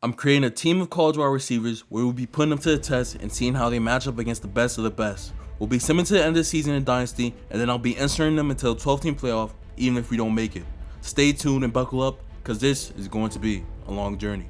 I'm creating a team of college wide receivers where we'll be putting them to the test and seeing how they match up against the best of the best. We'll be sending to the end of the season in Dynasty, and then I'll be inserting them until 12-team playoff, even if we don't make it. Stay tuned and buckle up, because this is going to be a long journey.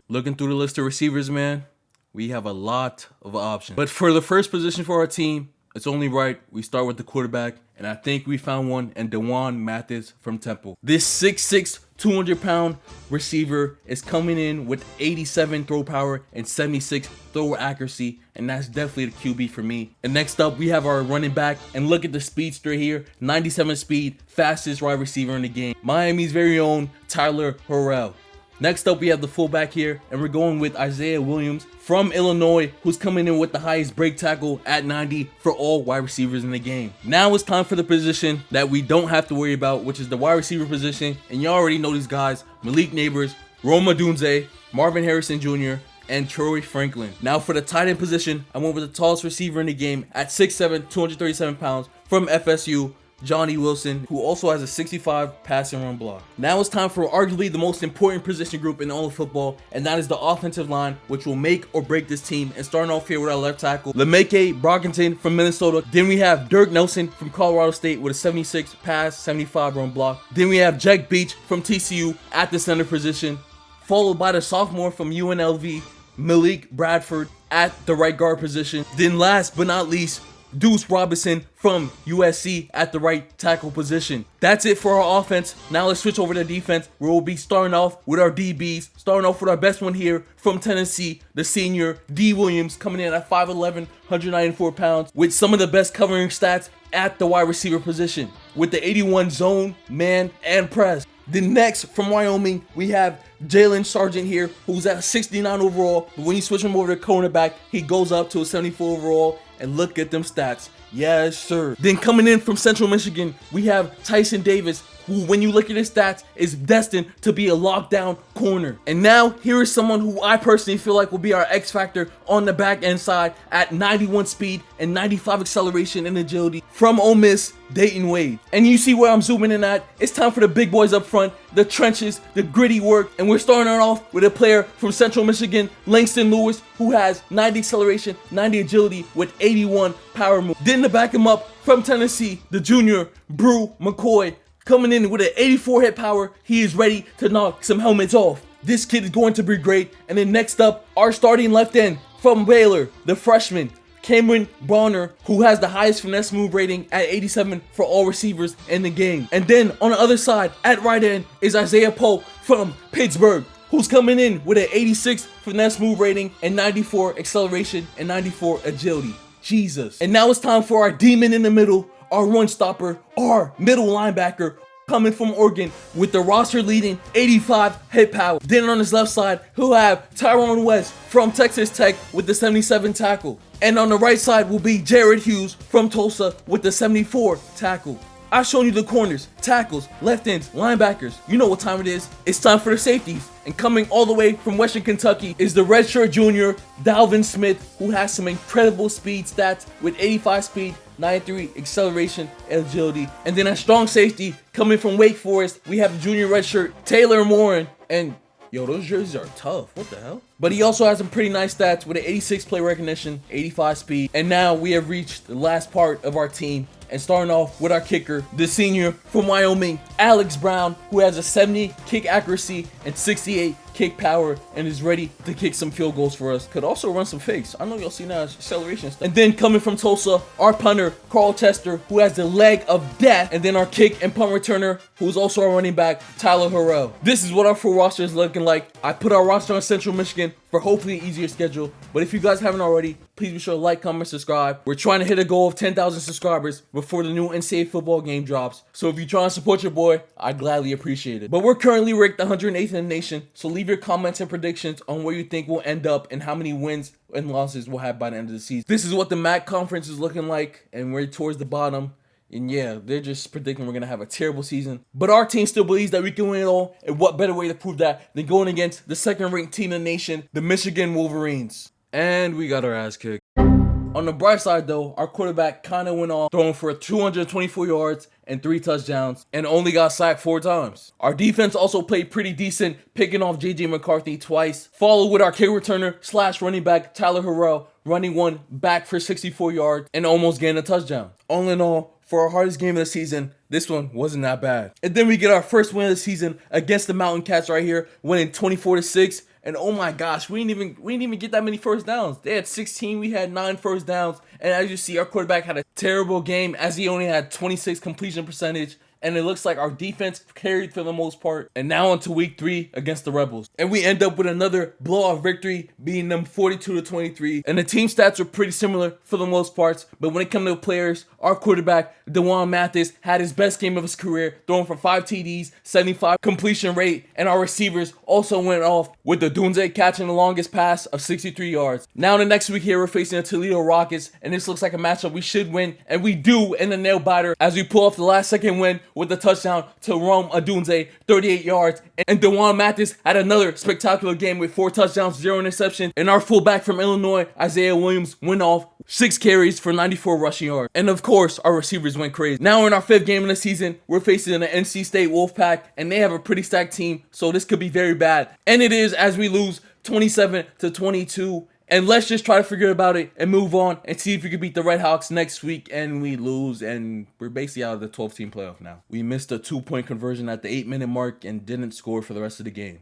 Looking through the list of receivers, man, we have a lot of options. But for the first position for our team, it's only right we start with the quarterback, and I think we found one in Dewan Mathis from Temple. This 6'6", 200-pound receiver is coming in with 87 throw power and 76 throw accuracy, and that's definitely the QB for me. And next up, we have our running back, and look at the speedster here, 97 speed, fastest wide receiver in the game. Miami's very own Tyler Harrell. Next up, we have the fullback here, and we're going with Isaiah Williams from Illinois, who's coming in with the highest break tackle at 90 for all wide receivers in the game. Now it's time for the position that we don't have to worry about, which is the wide receiver position, and you already know these guys: Malik Neighbors, Rome Odunze, Marvin Harrison Jr., and Troy Franklin. Now for the tight end position, I went with the tallest receiver in the game at 6'7", 237 pounds from FSU, Johnny Wilson, who also has a 65 pass and run block. Now it's time for arguably the most important position group in all of football, and that is the offensive line, which will make or break this team. And starting off here with our left tackle, LeMake Brockington from Minnesota. Then we have Dirk Nelson from Colorado State with a 76 pass, 75 run block. Then we have Jack Beach from TCU at the center position, followed by the sophomore from UNLV, Malik Bradford at the right guard position. Then last but not least, Deuce Robinson from USC at the right tackle position. That's it for our offense. Now let's switch over to defense, where we'll be starting off with our DBs. Starting off with our best one here from Tennessee, the senior D. Williams, coming in at 5'11", 194 pounds, with some of the best covering stats at the wide receiver position, with the 81 zone, man, and press. Then next, from Wyoming, we have Jalen Sargent here, who's at 69 overall, but when you switch him over to cornerback, he goes up to a 74 overall, and look at them stats. Yes, sir. Then coming in from Central Michigan, we have Tyson Davis, who, when you look at his stats, is destined to be a lockdown corner. And now, here is someone who I personally feel like will be our X factor on the back end side at 91 speed and 95 acceleration and agility from Ole Miss, Dayton Wade. And you see where I'm zooming in at. It's time for the big boys up front, the trenches, the gritty work. And we're starting it off with a player from Central Michigan, Langston Lewis, who has 90 acceleration, 90 agility with 81 power move. Then to back him up from Tennessee, the junior, Brew McCoy, coming in with an 84 hit power. He is ready to knock some helmets off. This kid is going to be great. And then next up, our starting left end from Baylor, the freshman, Cameron Bonner, who has the highest finesse move rating at 87 for all receivers in the game. And then on the other side, at right end, is Isaiah Pope from Pittsburgh, who's coming in with an 86 finesse move rating and 94 acceleration and 94 agility. Jesus. And now it's time for our demon in the middle, our run stopper, our middle linebacker, coming from Oregon with the roster leading 85 hit power. Then on his left side, he'll have Tyrone West from Texas Tech with the 77 tackle. And on the right side will be Jared Hughes from Tulsa with the 74 tackle. I've shown you the corners, tackles, left ends, linebackers. You know what time it is. It's time for the safeties. And coming all the way from Western Kentucky is the redshirt junior, Dalvin Smith, who has some incredible speed stats with 85 speed, 93 acceleration and agility. And then a strong safety coming from Wake Forest, we have the junior redshirt, Taylor Morin. And yo, those jerseys are tough. What the hell? But he also has some pretty nice stats with an 86 play recognition, 85 speed. And now we have reached the last part of our team. And starting off with our kicker, the senior from Wyoming, Alex Brown, who has a 70 kick accuracy and 68 kick power and is ready to kick some field goals for us. Could also run some fakes. I know y'all seen that acceleration stuff. And then coming from Tulsa, our punter, Carl Chester, who has the leg of death. And then our kick and punt returner, who's also our running back, Tyler Harrell. This is what our full roster is looking like. I put our roster on Central Michigan for hopefully an easier schedule. But if you guys haven't already, please be sure to like, comment, subscribe. We're trying to hit a goal of 10,000 subscribers before the new NCAA football game drops. So if you're trying to support your boy, I'd gladly appreciate it. But we're currently ranked 108th in the nation, so leave your comments and predictions on where you think we'll end up and how many wins and losses we'll have by the end of the season. This is what the MAC conference is looking like, and we're towards the bottom. And yeah, they're just predicting we're going to have a terrible season. But our team still believes that we can win it all. And what better way to prove that than going against the second-ranked team in the nation, the Michigan Wolverines. And we got our ass kicked. On the bright side, though, our quarterback kind of went off, throwing for 224 yards and 3 touchdowns, and only got sacked 4 times. Our defense also played pretty decent, picking off J.J. McCarthy twice, followed with our kick returner / running back Tyler Harrell running one back for 64 yards and almost getting a touchdown. All in all, for our hardest game of the season, this one wasn't that bad. And then we get our first win of the season against the Mountain Cats right here, winning 24-6. And oh my gosh, we didn't even get that many first downs. They had 16, we had 9 first downs. And as you see, our quarterback had a terrible game as he only had 26 completion percentage. And it looks like our defense carried for the most part. And now on to week 3 against the Rebels. And we end up with another blowout victory, beating them 42-23. And the team stats are pretty similar for the most parts. But when it comes to players, our quarterback, DeJuan Mathis, had his best game of his career, throwing for 5 TDs, 75 completion rate. And our receivers also went off with the Dunze catching the longest pass of 63 yards. Now the next week here, we're facing the Toledo Rockets. And this looks like a matchup we should win. And we do in the nail biter as we pull off the last second win with the touchdown to Rome Adunze, 38 yards. And DeJuan Mathis had another spectacular game with 4 touchdowns, 0 interception. And our fullback from Illinois, Isaiah Williams, went off 6 carries for 94 rushing yards. And of course, our receivers went crazy. Now in our 5th game of the season, we're facing the NC State Wolfpack, and they have a pretty stacked team, so this could be very bad. And it is, as we lose 27-22. And let's just try to forget about it and move on and see if we can beat the Red Hawks next week. And we lose, and we're basically out of the 12-team playoff now. We missed a 2-point conversion at the 8-minute mark and didn't score for the rest of the game.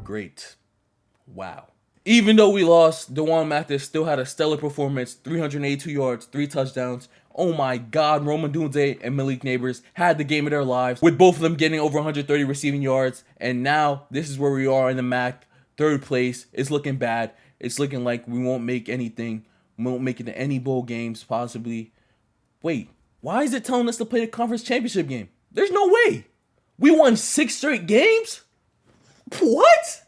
Great. Wow. Even though we lost, DeJuan Mathis still had a stellar performance, 382 yards, 3 touchdowns. Oh my God, Roman Dunze and Malik Neighbors had the game of their lives, with both of them getting over 130 receiving yards. And now this is where we are in the MAC, 3rd place. It's looking bad. It's looking like we won't make anything. We won't make it to any bowl games, possibly. Wait, why is it telling us to play the conference championship game? There's no way. We won 6 straight games? What?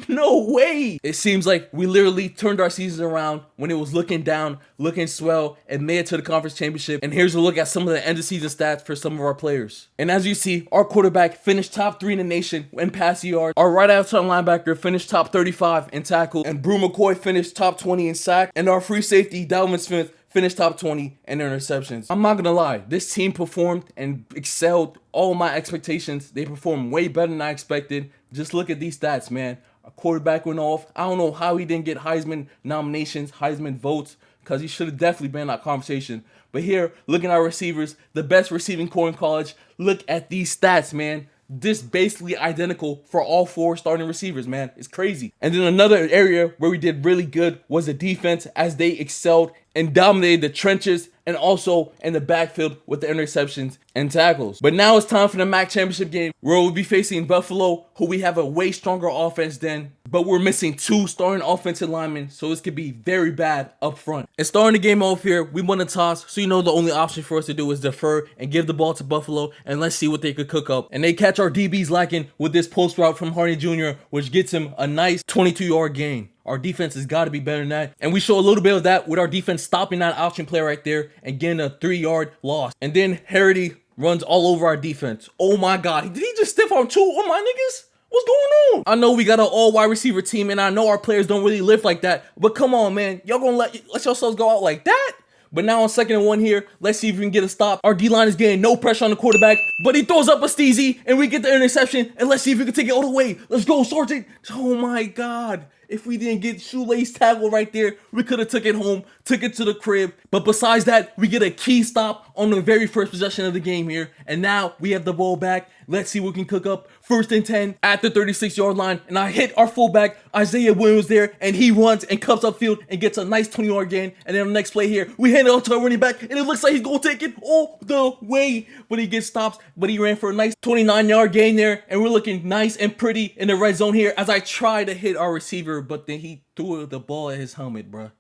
No way. It seems like we literally turned our season around when it was looking down, looking swell, and made it to the conference championship. And here's a look at some of the end of season stats for some of our players. And as you see, our quarterback finished top 3 in the nation in passing yards. Our right outside linebacker finished top 35 in tackle. And Brew McCoy finished top 20 in sack. And our free safety, Dalvin Smith, finished top 20 in interceptions. I'm not gonna lie, this team performed and excelled all my expectations. They performed way better than I expected. Just look at these stats, man. Our quarterback went off. I don't know how he didn't get Heisman nominations, Heisman votes, because he should have definitely been in that conversation. But here, looking at our receivers, the best receiving core in college. Look at these stats, man. This basically identical for all 4 starting receivers, man. It's crazy. And then another area where we did really good was the defense, as they excelled and dominated the trenches and also in the backfield with the interceptions and tackles. But now it's time for the MAC championship game, where we'll be facing Buffalo, who we have a way stronger offense than, but we're missing 2 starting offensive linemen, so this could be very bad up front. And starting the game off here, we won the toss, so you know the only option for us to do is defer and give the ball to Buffalo, and let's see what they could cook up. And they catch our DBs lacking with this post route from Harney Jr., which gets him a nice 22-yard gain. Our defense has got to be better than that. And we show a little bit of that with our defense stopping that option play right there and getting a 3-yard loss. And then Harity runs all over our defense. Oh my God. Did he just stiff arm 2 on my niggas? What's going on? I know we got an all wide receiver team, and I know our players don't really lift like that. But come on, man. Y'all gonna let yourselves go out like that? But now on 2nd and 1 here, let's see if we can get a stop. Our D-line is getting no pressure on the quarterback, but he throws up a steezy, and we get the interception, and let's see if we can take it all the way. Let's go, Sergeant. Oh my God. If we didn't get shoelace tackle right there, we could have took it home, took it to the crib. But besides that, we get a key stop on the very first possession of the game here. And now we have the ball back. Let's see what we can cook up. 1st and 10 at the 36-yard line. And I hit our fullback, Isaiah Williams, there. And he runs and cups upfield and gets a nice 20-yard gain. And then on the next play here, we hand it off to our running back. And it looks like he's going to take it all the way. But he gets stopped. But he ran for a nice 29-yard gain there. And we're looking nice and pretty in the red zone here as I try to hit our receiver. But then he threw the ball at his helmet, bruh.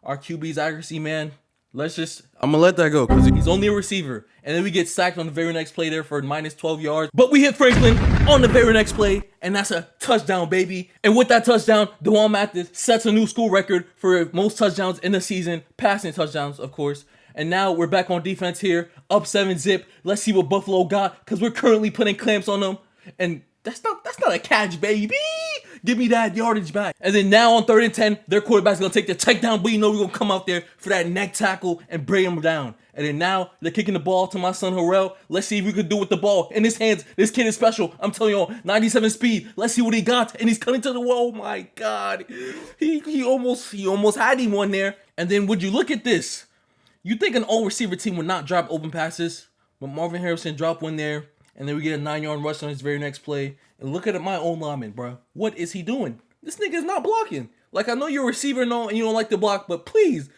Our QB's accuracy, man. I'm gonna let that go because he's only a receiver. And then we get sacked on the very next play there for minus 12 yards. But we hit Franklin on the very next play, and that's a touchdown, baby. And with that touchdown, DeJuan Mathis sets a new school record for most touchdowns in the season, passing touchdowns, of course. And now we're back on defense here, up 7-zip. Let's see what Buffalo got, because we're currently putting clamps on them. And that's not a catch, baby. Give me that yardage back. And then now on 3rd and 10, their quarterback's going to take the check down, but you know we're going to come out there for that neck tackle and bring him down. And then now they're kicking the ball to my son Harrell. Let's see if we could do with the ball in his hands. This kid is special. I'm telling you, 97 speed. Let's see what he got. And he's cutting to the wall. Oh my God. He almost had him one there. And then would you look at this? You think an all-receiver team would not drop open passes, but Marvin Harrison dropped one there. And then we get a 9-yard rush on his very next play. And look at my own lineman, bro. What is he doing? This nigga is not blocking. Like, I know you're a receiver and all, and you don't like to block, but please,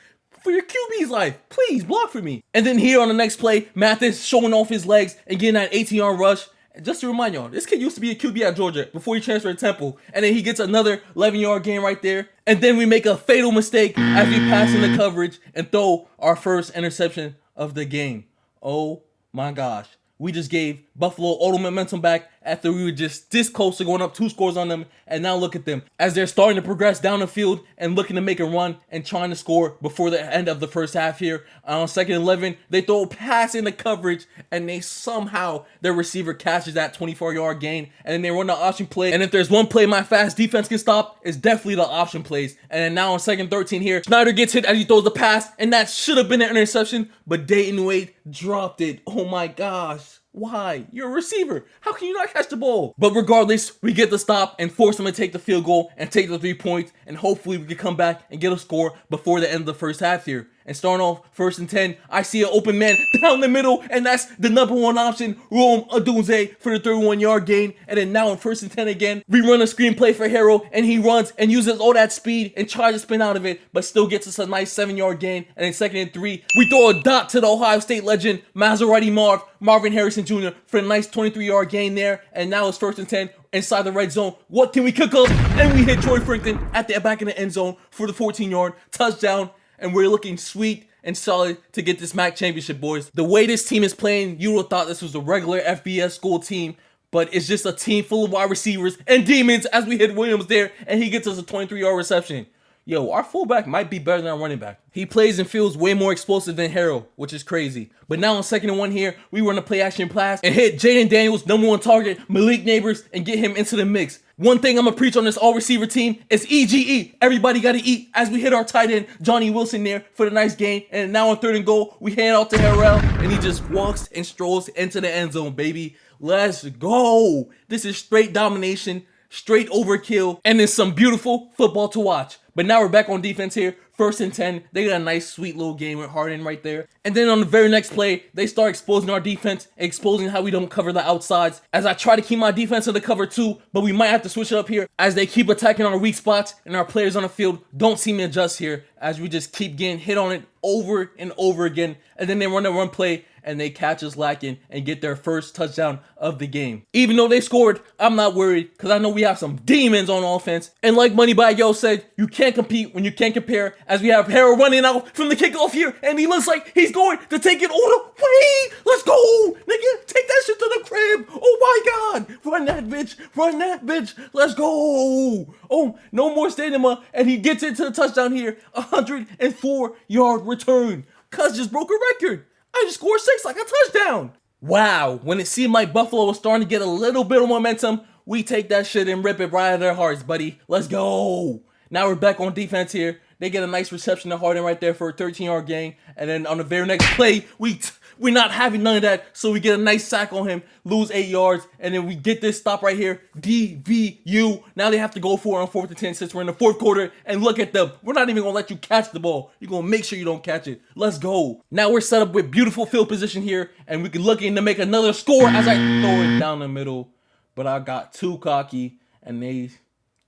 for your QB's life, please block for me. And then here on the next play, Mathis showing off his legs and getting that 18-yard rush. And just to remind y'all, this kid used to be a QB at Georgia before he transferred to Temple. And then he gets another 11-yard gain right there. And then we make a fatal mistake as we pass in the coverage and throw our first interception of the game. Oh my gosh. We just gave Buffalo all the momentum back after we were just this close to going up 2 scores on them. And now look at them as they're starting to progress down the field and looking to make a run and trying to score before the end of the first half here. On 2nd and 11, they throw a pass in the coverage and they somehow, their receiver catches that 24-yard gain. And then they run the option play. And if there's one play my fast defense can stop, it's definitely the option plays. And then now on 2nd and 13 here, Schneider gets hit as he throws the pass. And that should have been an interception, but Dayton Wade dropped it. Oh my gosh. Why? You're a receiver. How can you not catch the ball? But regardless, we get the stop and force them to take the field goal and take the 3 points. And hopefully we can come back and get a score before the end of the first half here. And starting off 1st and 10, I see an open man down the middle. And that's the number 1 option, Rome Odunze for the 31-yard gain. And then now on 1st and 10 again, we run a screen play for Harrell. And he runs and uses all that speed and tries to spin out of it. But still gets us a nice 7-yard gain. And then 2nd and 3, we throw a dot to the Ohio State legend, Maserati Marvin Harrison Jr. for a nice 23-yard gain there. And now it's 1st and 10 inside the red zone. What can we cook up? And we hit Troy Frankton at the back of the end zone for the 14-yard touchdown. And we're looking sweet and solid to get this MAC championship, boys. The way this team is playing, you would have thought this was a regular FBS school team, but it's just a team full of wide receivers and demons as we hit Williams there, and he gets us a 23-yard reception. Yo, our fullback might be better than our running back. He plays and feels way more explosive than Harrell, which is crazy. But now on 2nd and 1 here, we run a play action pass and hit Jaden Daniels, number 1 target, Malik Neighbors, and get him into the mix. One thing I'm going to preach on this all-receiver team is EGE. Everybody got to eat as we hit our tight end, Johnny Wilson, there for the nice gain. And now on 3rd and goal, we hand out to Harrell, and he just walks and strolls into the end zone, baby. Let's go. This is straight domination, straight overkill, and it's some beautiful football to watch. But now we're back on defense here. 1st and 10. They got a nice, sweet little game with Harden right there. And then on the very next play, they start exposing our defense, exposing how we don't cover the outsides. As I try to keep my defense in the cover too, but we might have to switch it up here as they keep attacking our weak spots and our players on the field don't seem to adjust here as we just keep getting hit on it over and over again. And then they run a run play and they catch us lacking and get their first touchdown of the game. Even though they scored, I'm not worried because I know we have some demons on offense. And like Moneybag Yo said, you can't compete when you can't compare, as we have Harrell running out from the kickoff here and he looks like he's going to take it all the way. Let's go, nigga. Take that shit to the crib. Oh my God. Run that bitch. Run that bitch. Let's go. Oh, no more stamina. And he gets it to the touchdown here. 104-yard return. Cuz just broke a record. I just scored 6 like a touchdown. Wow, when it seemed like Buffalo was starting to get a little bit of momentum, we take that shit and rip it right out of their hearts, buddy. Let's go. Now we're back on defense here. They get a nice reception to Harden right there for a 13-yard gain. And then on the very next play, we're not having none of that. So we get a nice sack on him, lose 8 yards, and then we get this stop right here. DVU. Now they have to go for it on 4th and 10 since we're in the 4th quarter. And look at them. We're not even going to let you catch the ball. You're going to make sure you don't catch it. Let's go. Now we're set up with beautiful field position here. And we can look in to make another score as I throw it down the middle. But I got too cocky. And they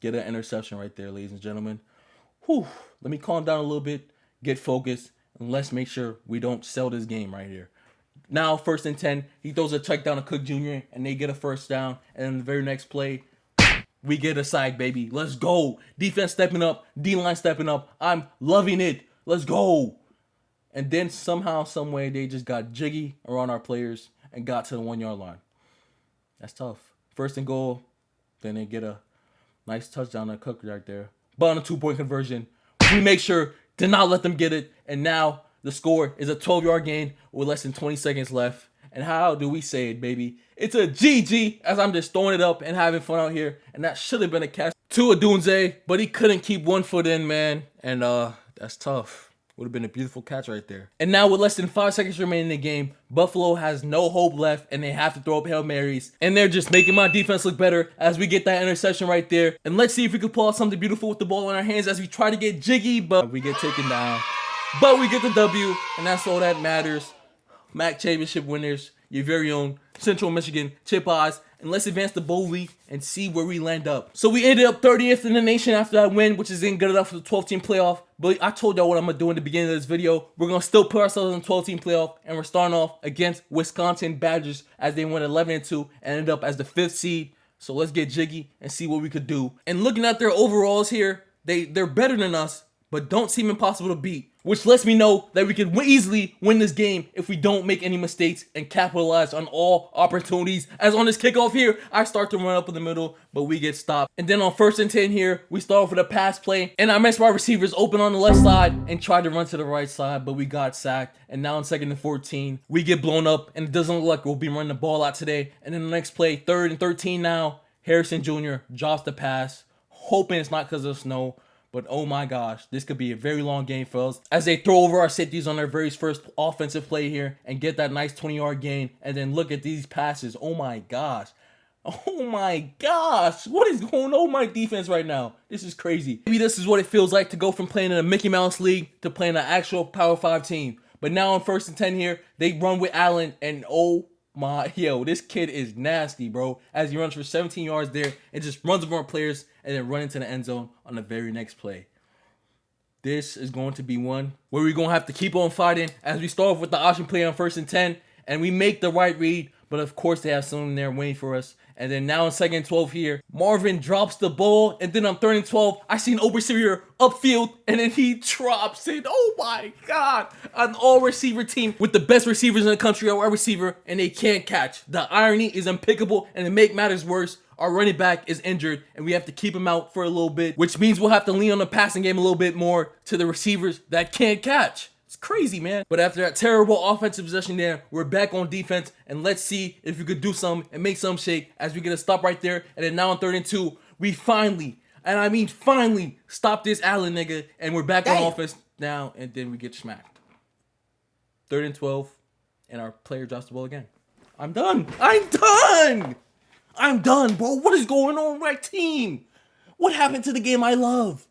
get an interception right there, ladies and gentlemen. Whew. Let me calm down a little bit. Get focused. And let's make sure we don't sell this game right here. Now, 1st and 10, he throws a check down to Cook Jr., and they get a first down. And then the very next play, we get a sack, baby. Let's go. Defense stepping up. D-line stepping up. I'm loving it. Let's go. And then somehow, some way, they just got jiggy around our players and got to the 1-yard line. That's tough. 1st and goal. Then they get a nice touchdown to Cook right there. But on a 2-point conversion, we make sure to not let them get it. And now the score is a 12-yard gain with less than 20 seconds left. And how do we say it, baby? It's a GG as I'm just throwing it up and having fun out here. And that should have been a catch. to Adunze, but he couldn't keep one foot in, man. And that's tough. Would have been a beautiful catch right there. And now with less than 5 seconds remaining in the game, Buffalo has no hope left and they have to throw up Hail Marys. And they're just making my defense look better as we get that interception right there. And let's see if we can pull out something beautiful with the ball in our hands as we try to get jiggy, but we get taken down. But we get the W, and that's all that matters. MAC championship winners, your very own Central Michigan Chip Eyes. And let's advance to bowl week and see where we land up. So we ended up 30th in the nation after that win, which isn't good enough for the 12-team playoff. But I told y'all what I'm going to do in the beginning of this video. We're going to still put ourselves in the 12-team playoff, and we're starting off against Wisconsin Badgers as they went 11-2 and ended up as the 5th seed. So let's get jiggy and see what we could do. And looking at their overalls here, they're better than us, but don't seem impossible to beat, which lets me know that we could easily win this game if we don't make any mistakes and capitalize on all opportunities. As on this kickoff here, I start to run up in the middle, but we get stopped. And then on 1st and 10 here, we start off with a pass play, and I messed my receivers open on the left side and tried to run to the right side, but we got sacked. And now on 2nd and 14, we get blown up, and it doesn't look like we'll be running the ball out today. And then the next play, 3rd and 13 now, Harrison Jr. drops the pass, hoping it's not because of snow. But oh my gosh, this could be a very long game for us as they throw over our safeties on their very first offensive play here and get that nice 20-yard gain. And then look at these passes. Oh my gosh. Oh my gosh. What is going on with my defense right now? This is crazy. Maybe this is what it feels like to go from playing in a Mickey Mouse League to playing an actual Power 5 team. But now on 1st and 10 here, they run with Allen, and this kid is nasty, bro. As he runs for 17 yards there and just runs over our players and then run into the end zone on the very next play. This is going to be one where we're going to have to keep on fighting as we start off with the option play on 1st and 10 and we make the right read, but of course they have someone there waiting for us. And then now in 2nd and 12 here, Marvin drops the ball, and then on 3rd and 12, I see an open receiver upfield, and then he drops it. Oh my God. An all-receiver team with the best receivers in the country, our receiver, and they can't catch. The irony is impeccable, and to make matters worse, our running back is injured, and we have to keep him out for a little bit, which means we'll have to lean on the passing game a little bit more to the receivers that can't catch. It's crazy, man. But after that terrible offensive possession there, we're back on defense, and let's see if we could do something and make some shake as we get a stop right there. And then now on 3rd and 2, we finally, and I mean finally, stop this Allen nigga, and we're back on offense now, and then we get smacked. 3rd and 12, and our player drops the ball again. I'm done. I'm done, bro. What is going on with my team? What happened to the game I love?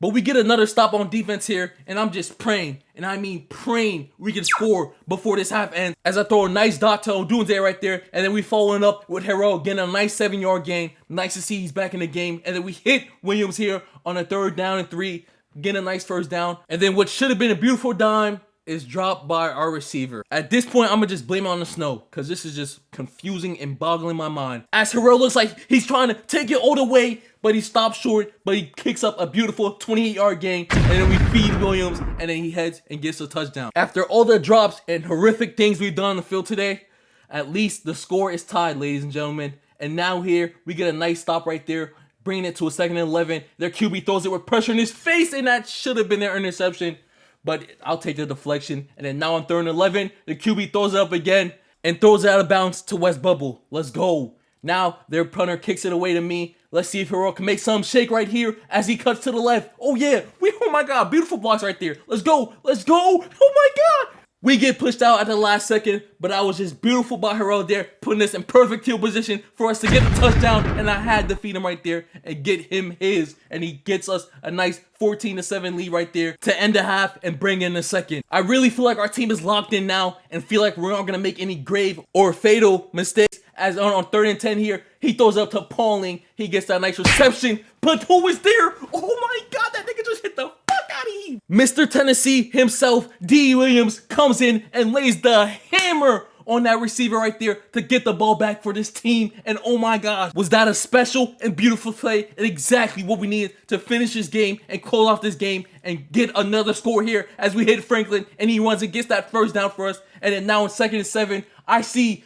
But we get another stop on defense here, and I'm just praying, and I mean praying we can score before this half ends. As I throw a nice dot to Odunze right there, and then we following up with Harrell getting a nice 7-yard gain. Nice to see he's back in the game. And then we hit Williams here on a 3rd down and 3, getting a nice 1st down. And then what should have been a beautiful dime is dropped by our receiver. At this point, I'm going to just blame it on the snow because this is just confusing and boggling my mind. As Harrell looks like he's trying to take it all the way, but he stops short, but he kicks up a beautiful 28-yard gain, and then we feed Williams, and then he heads and gets a touchdown. After all the drops and horrific things we've done on the field today, at least the score is tied, ladies and gentlemen. And now here, we get a nice stop right there, bringing it to a 2nd and 11. Their QB throws it with pressure in his face, and that should have been their interception. But I'll take the deflection. And then now on 3rd and 11, the QB throws it up again and throws it out of bounds to West Bubble. Let's go. Now their punter kicks it away to me. Let's see if Harrell can make some shake right here as he cuts to the left. Oh yeah. Oh my God. Beautiful blocks right there. Let's go. Let's go. Oh my God. We get pushed out at the last second, but that was just beautiful by Harrell there, putting us in perfect field position for us to get the touchdown, and I had to feed him right there and get him his, and he gets us a nice 14-7 lead right there to end the half and bring in the second. I really feel like our team is locked in now and feel like we're not going to make any grave or fatal mistakes. As on 3rd and 10 here, he throws up to Pauling. He gets that nice reception, but who was there? Oh my God, that nigga just hit the fuck out of him. Mr. Tennessee himself, D. Williams, comes in and lays the hammer on that receiver right there to get the ball back for this team. And oh my gosh, was that a special and beautiful play and exactly what we needed to finish this game and close off this game and get another score here as we hit Franklin and he runs and gets that 1st down for us. And then now in 2nd and 7, I see...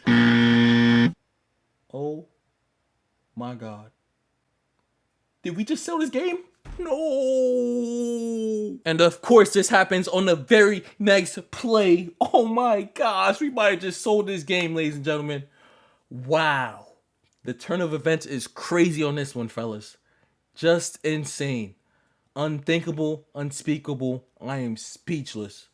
Oh my God. Did we just sell this game? No. And of course this happens on the very next play. Oh my gosh, we might have just sold this game, ladies and gentlemen. Wow. The turn of events is crazy on this one, fellas. Just insane. Unthinkable, unspeakable. I am speechless.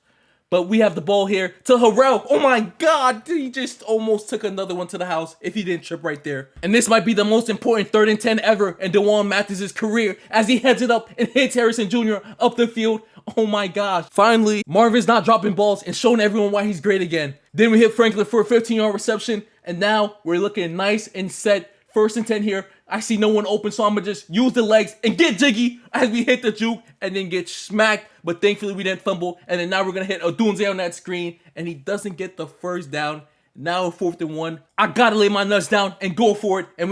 But we have the ball here to Harrell. Oh my God, he just almost took another one to the house if he didn't trip right there. And this might be the most important 3rd and 10 ever in DeJuan Mathis' career as he heads it up and hits Harrison Jr. up the field. Oh my gosh. Finally, Marvin's not dropping balls and showing everyone why he's great again. Then we hit Franklin for a 15-yard reception. And now we're looking nice and set. 1st and 10 here. I see no one open, so I'm going to just use the legs and get jiggy as we hit the juke and then get smacked. But thankfully, we didn't fumble. And then now we're going to hit Odunze on that screen, and he doesn't get the 1st down. Now 4th and 1. I got to lay my nuts down and go for it. And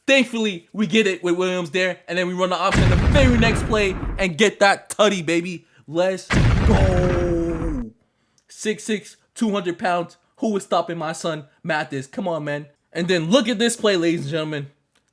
thankfully, we get it with Williams there. And then we run the option the very next play and get that tutty, baby. Let's go. 6'6", 200 pounds. Who is stopping my son, Mathis? Come on, man. And then look at this play, ladies and gentlemen.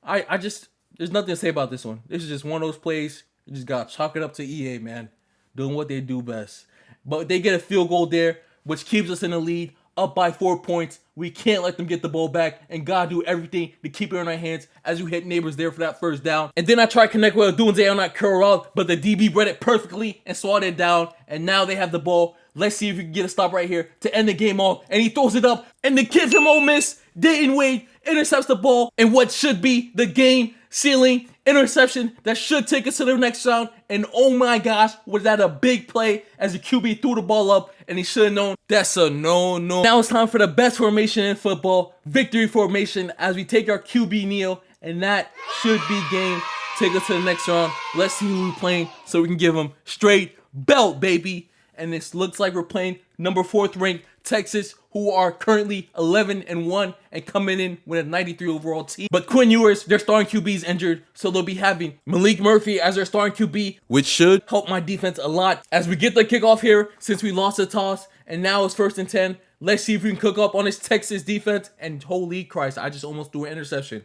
There's nothing to say about this one. This is just one of those plays. You just got to chalk it up to EA, man. Doing what they do best. But they get a field goal there, which keeps us in the lead, up by 4 points. We can't let them get the ball back, and gotta do everything to keep it in our hands as we hit Neighbors there for that 1st down. And then I try to connect with Odunze on that curl route, but the DB read it perfectly and swatted it down, and now they have the ball. Let's see if we can get a stop right here to end the game off. And he throws it up, and the kid from Ole Miss, Dayton Wade, intercepts the ball in what should be the game-sealing interception that should take us to the next round. And oh my gosh, was that a big play as the QB threw the ball up, and he should have known that's a no-no. Now it's time for the best formation in football, victory formation, as we take our QB kneel, and that should be game. Take us to the next round. Let's see who we're playing so we can give them straight belt, baby. And this looks like we're playing number 4th ranked Texas, who are currently 11-1 and coming in with a 93 overall team. But Quinn Ewers, their starting QB, is injured, so they'll be having Malik Murphy as their starting QB, which should help my defense a lot. As we get the kickoff here, since we lost the toss, and now it's 1st and 10. Let's see if we can cook up on this Texas defense. And holy Christ, I just almost threw an interception.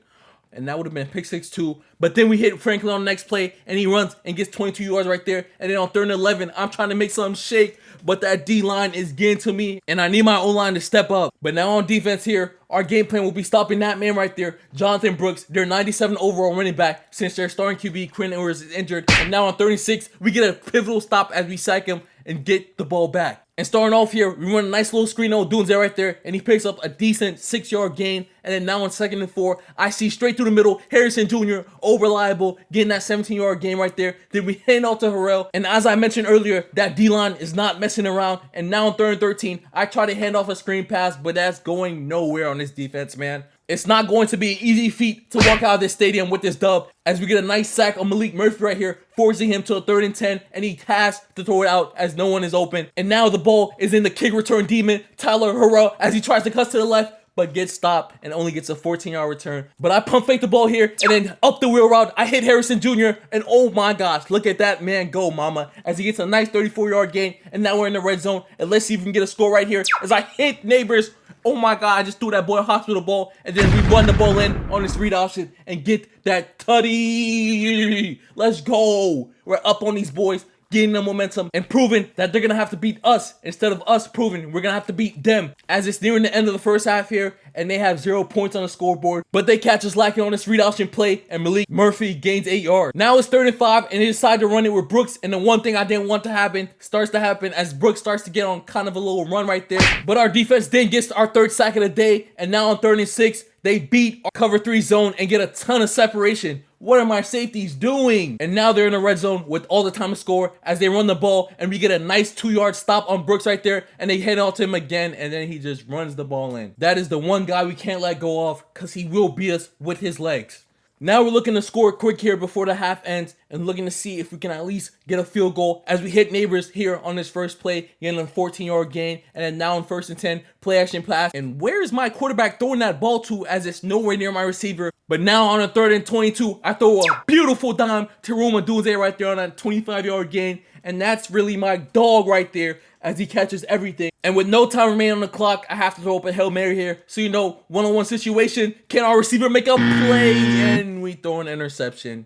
And that would have been pick 6 too. But then we hit Franklin on the next play, and he runs and gets 22 yards right there. And then on 3rd and 11, I'm trying to make something shake, but that D-line is getting to me, and I need my O-line to step up. But now on defense here, our game plan will be stopping that man right there, Jonathan Brooks, their 97 overall running back, since their starting QB, Quinn Ewers, is injured. And now on 36, we get a pivotal stop as we sack him and get the ball back. And starting off here, we run a nice little screen on Odunze right there, and he picks up a decent 6-yard gain. And then now on 2nd and 4, I see straight through the middle, Harrison Jr., over-reliable, getting that 17-yard gain right there. Then we hand off to Harrell. And as I mentioned earlier, that D-line is not messing around. And now on 3rd and 13, I try to hand off a screen pass, but that's going nowhere on this defense, man. It's not going to be an easy feat to walk out of this stadium with this dub, as we get a nice sack on Malik Murphy right here, forcing him to a 3rd and 10, and he has to throw it out as no one is open. And now the ball is in the kick return demon, Tyler Harrell, as he tries to cut to the left, but gets stopped and only gets a 14-yard return. But I pump fake the ball here, and then up the wheel route, I hit Harrison Jr., and oh my gosh, look at that man go, mama, as he gets a nice 34-yard gain, and now we're in the red zone, and let's see if we can get a score right here, as I hit Neighbors. Oh my God, I just threw that boy a hospital ball, and then we run the ball in on this read option and get that tutty. Let's go. We're up on these boys, getting the momentum and proving that they're going to have to beat us instead of us proving we're going to have to beat them. As it's nearing the end of the first half here, and they have 0 points on the scoreboard, but they catch us lacking on this read option play, and Malik Murphy gains 8 yards. Now it's 3rd and 5, and they decide to run it with Brooks, and the one thing I didn't want to happen starts to happen as Brooks starts to get on kind of a little run right there. But our defense then gets our 3rd sack of the day, and now on 3rd and 6, they beat our cover 3 zone and get a ton of separation. What are my safeties doing? And now they're in the red zone with all the time to score as they run the ball, and we get a nice 2-yard stop on Brooks right there, and they head out to him again, and then he just runs the ball in. That is the one guy we can't let go of, because he will beat us with his legs. Now we're looking to score quick here before the half ends, and looking to see if we can at least get a field goal as we hit Neighbors here on this first play, getting a 14-yard gain, and then now on 1st and 10, play action pass. And where is my quarterback throwing that ball to, as it's nowhere near my receiver? But now on a 3rd and 22, I throw a beautiful dime to Roma Dunze right there on that 25-yard gain, and that's really my dog right there as he catches everything. And with no time remaining on the clock, I have to throw up a Hail Mary here. So, you know, one-on-one situation. Can our receiver make a play? And we throw an interception.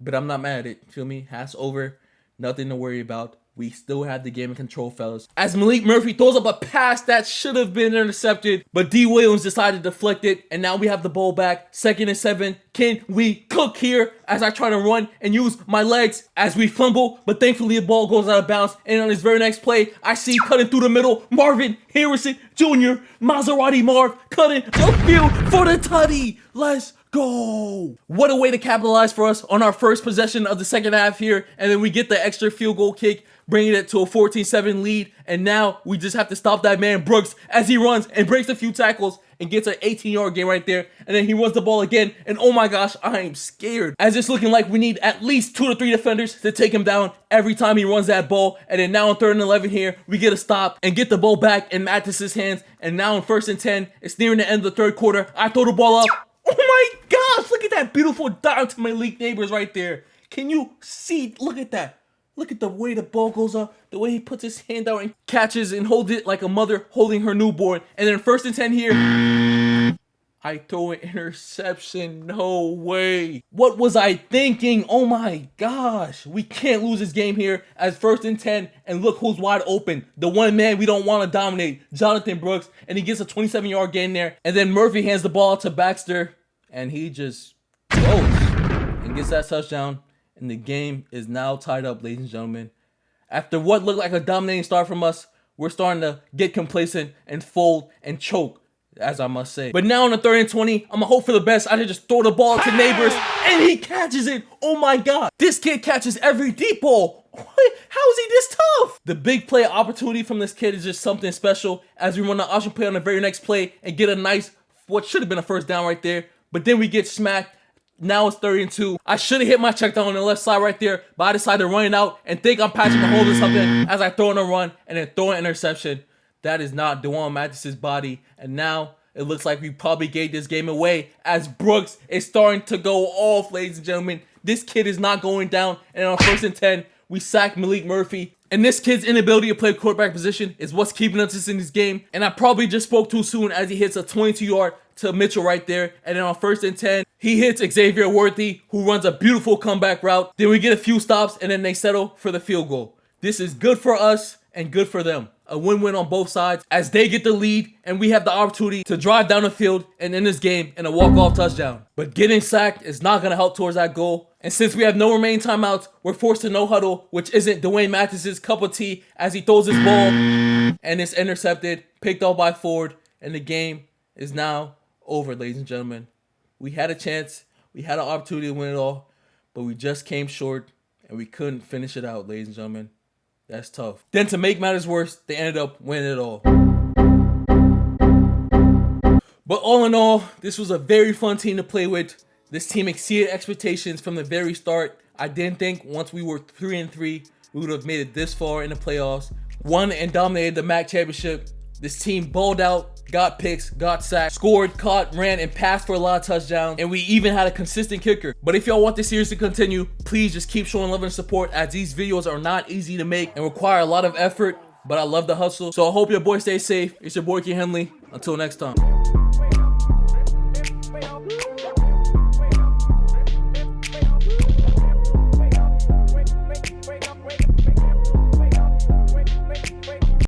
But I'm not mad at it. Feel me? Half's over. Nothing to worry about. we still had the game in control, fellas. As Malik Murphy throws up a pass that should have been intercepted, but D. Williams decided to deflect it, and now we have the ball back. 2nd and 7. Can we cook here as I try to run and use my legs as we fumble? But thankfully the ball goes out of bounds, and on his very next play, I see cutting through the middle, Marvin Harrison Jr., Maserati Marv, cutting upfield for the tutty. Let's go. What a way to capitalize for us on our first possession of the second half here, and then we get the extra field goal kick, bringing it to a 14-7 lead, and now we just have to stop that man Brooks as he runs and breaks a few tackles and gets an 18-yard gain right there, and then he runs the ball again, and oh my gosh, I am scared, as it's looking like we need at least 2 to 3 defenders to take him down every time he runs that ball. And then now on 3rd and 11 here, we get a stop and get the ball back in Mattis's hands, and now on 1st and 10, it's nearing the end of the 3rd quarter. I throw the ball up. Oh my gosh, look at that beautiful dive to my league neighbors right there. Can you see? Look at that. Look at the way the ball goes up, the way he puts his hand out and catches and holds it like a mother holding her newborn. And then 1st and 10 here, I throw an interception. No way. What was I thinking? Oh my gosh. We can't lose this game here as 1st and 10. And look who's wide open. The one man we don't want to dominate, Jonathan Brooks. And he gets a 27-yard gain there. And then Murphy hands the ball to Baxter. And he just goes and gets that touchdown. And the game is now tied up, ladies and gentlemen. After what looked like a dominating start from us, we're starting to get complacent and fold and choke, as I must say. But now on the 3rd and 20, I'm going to hope for the best. I just throw the ball to Neighbors, and he catches it. Oh my God. This kid catches every deep ball. How is he this tough? The big play opportunity from this kid is just something special, as we run the option play on the very next play and get a nice, what should have been a 1st down right there. But then we get smacked. Now it's 3rd and 2. I should have hit my check down on the left side right there, but I decided to run it out and think I'm Patrick Mahomes or something as I throw in a run and then throw an interception. That is not Dewan Mattis's body. And now it looks like we probably gave this game away as Brooks is starting to go off, ladies and gentlemen. This kid is not going down. And on 1st and 10, we sack Malik Murphy. And this kid's inability to play quarterback position is what's keeping us in this game. And I probably just spoke too soon as he hits a 22-yard to Mitchell right there. And then on 1st and 10, he hits Xavier Worthy, who runs a beautiful comeback route. Then we get a few stops, and then they settle for the field goal. This is good for us and good for them. A win-win on both sides as they get the lead, and we have the opportunity to drive down the field and end this game in a walk-off touchdown. But getting sacked is not going to help towards that goal. And since we have no remaining timeouts, we're forced to no huddle, which isn't Dwayne Mathis's cup of tea, as he throws his ball and it's intercepted, picked off by Ford, and the game is now over, ladies and gentlemen. We had a chance, we had an opportunity to win it all, but we just came short and we couldn't finish it out, ladies and gentlemen. That's tough. Then to make matters worse, they ended up winning it all. But all in all, this was a very fun team to play with. This team exceeded expectations from the very start. I didn't think once we were 3-3, we would have made it this far in the playoffs. Won and dominated the MAC championship. This team balled out, got picks, got sacked, scored, caught, ran, and passed for a lot of touchdowns. And we even had a consistent kicker. But if y'all want this series to continue, please just keep showing love and support, as these videos are not easy to make and require a lot of effort. But I love the hustle. So I hope your boy stays safe. It's your boy Kinghinley. Until next time.